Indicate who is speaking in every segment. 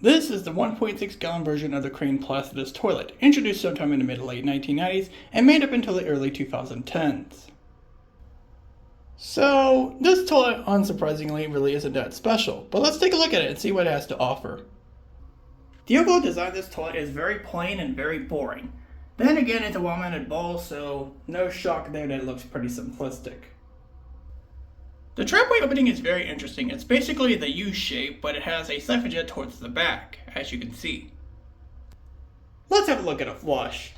Speaker 1: This is the 1.6 gallon version of the Crane Placidus toilet, introduced sometime in the mid-late 1990s and made up until the early 2010s. So, this toilet, unsurprisingly, really isn't that special, but let's take a look at it and see what it has to offer. The overall design of this toilet is very plain and very boring. Then again, it's a wall-mounted bowl, so no shock there that it looks pretty simplistic. The trapway opening is very interesting. It's basically the U shape, but it has a siphon jet towards the back, as you can see. Let's have a look at a flush.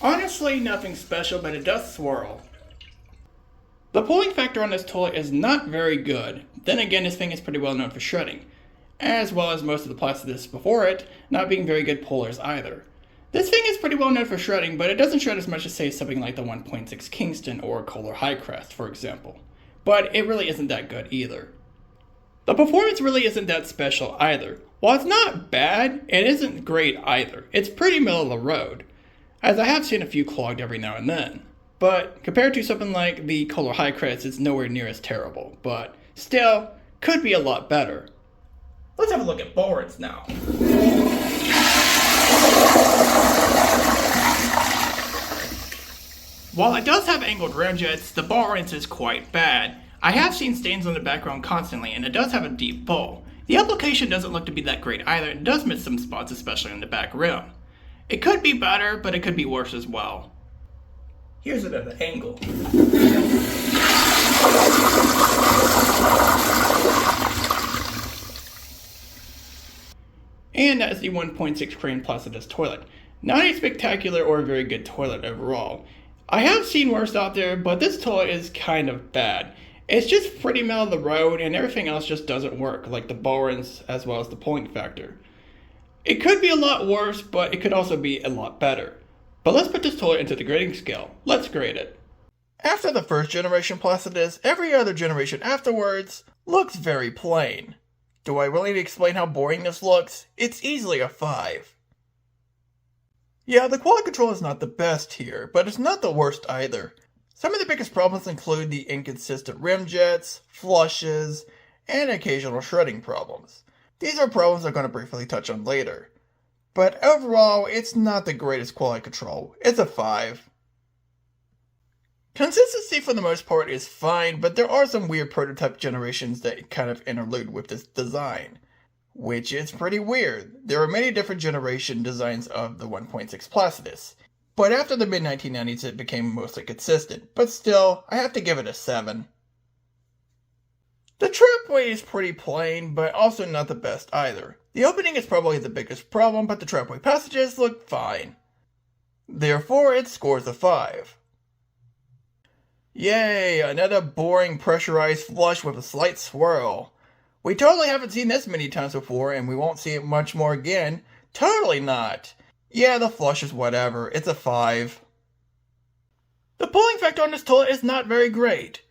Speaker 1: Honestly, nothing special, but it does swirl. The pulling factor on this toilet is not very good. Then again, this thing is pretty well known for shredding, as well as most of the Placidus before it not being very good pullers either. This thing is pretty well known for shredding, but it doesn't shred as much as, say, something like the 1.6 Kingston or Kohler High Crest, for example. But it really isn't that good either. The performance really isn't that special either. While it's not bad, it isn't great either. It's pretty middle of the road, as I have seen a few clogged every now and then. But compared to something like the Kohler High Crest, it's nowhere near as terrible, but still, could be a lot better. Let's have a look at boards now. While it does have angled ramjets, the ball rinse is quite bad. I have seen stains on the background constantly, and it does have a deep bowl. The application doesn't look to be that great either, and does miss some spots, especially on the back rim. It could be better, but it could be worse as well. Here's another angle. And that is the 1.6 Crane Placidus toilet. Not a spectacular or very good toilet overall. I have seen worse out there, but this toilet is kind of bad. It's just pretty middle of the road, and everything else just doesn't work, like the ball rinse as well as the pulling factor. It could be a lot worse, but it could also be a lot better. But let's put this toilet into the grading scale. Let's grade it. After the first generation Placidus, every other generation afterwards looks very plain. Do I really need to explain how boring this looks? It's easily a 5. Yeah, the quality control is not the best here, but it's not the worst either. Some of the biggest problems include the inconsistent rim jets, flushes, and occasional shredding problems. These are problems I'm going to briefly touch on later. But overall, it's not the greatest quality control. It's a 5. Consistency for the most part is fine, but there are some weird prototype generations that kind of interlude with this design, which is pretty weird. There are many different generation designs of the 1.6 Placidus, but after the mid-1990s it became mostly consistent, but still, I have to give it a 7. The trapway is pretty plain, but also not the best either. The opening is probably the biggest problem, but the trapway passages look fine. Therefore, it scores a 5. Yay, another boring pressurized flush with a slight swirl. We totally haven't seen this many times before, and we won't see it much more again. Totally not. Yeah, the flush is whatever. It's a 5. The pulling factor on this toilet is not very great.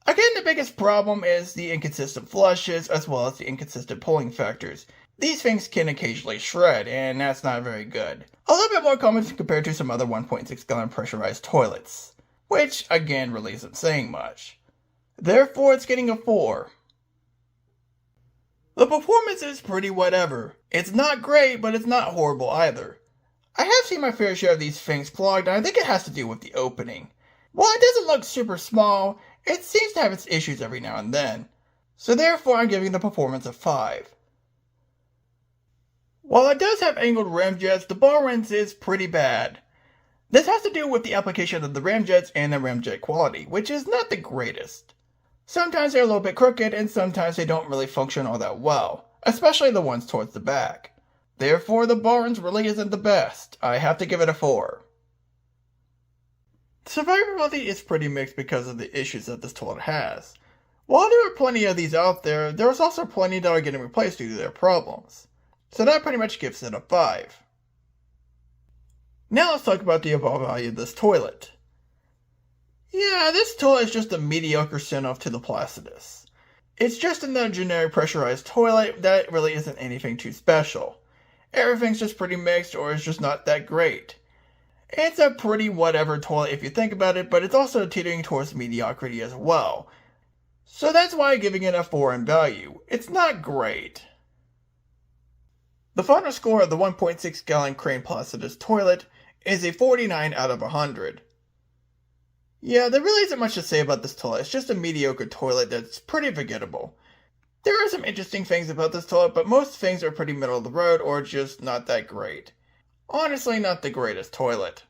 Speaker 1: Again, the biggest problem is the inconsistent flushes as well as the inconsistent pulling factors. These things can occasionally shred, and that's not very good. A little bit more common compared to some other 1.6 gallon pressurized toilets, which again really isn't saying much. Therefore, it's getting a 4. The performance is pretty whatever. It's not great, but it's not horrible either. I have seen my fair share of these things clogged, and I think it has to do with the opening. While it doesn't look super small, it seems to have its issues every now and then. So therefore, I'm giving the performance a 5. While it does have angled ramjets, the ball rinse is pretty bad. This has to do with the application of the ramjets and the ramjet quality, which is not the greatest. Sometimes they're a little bit crooked, and sometimes they don't really function all that well, especially the ones towards the back. Therefore, the ball rinse really isn't the best. I have to give it a 4. Survivability is pretty mixed because of the issues that this toilet has. While there are plenty of these out there, there's also plenty that are getting replaced due to their problems. So that pretty much gives it a 5. Now let's talk about the overall value of this toilet. Yeah, this toilet is just a mediocre send-off to the Placidus. It's just another generic pressurized toilet that really isn't anything too special. Everything's just pretty mixed or it's just not that great. It's a pretty whatever toilet if you think about it, but it's also teetering towards mediocrity as well. So that's why I'm giving it a 4 in value. It's not great. The final score of the 1.6 gallon Crane Placidus toilet is a 49 out of 100. Yeah, there really isn't much to say about this toilet. It's just a mediocre toilet that's pretty forgettable. There are some interesting things about this toilet, but most things are pretty middle of the road or just not that great. Honestly, not the greatest toilet.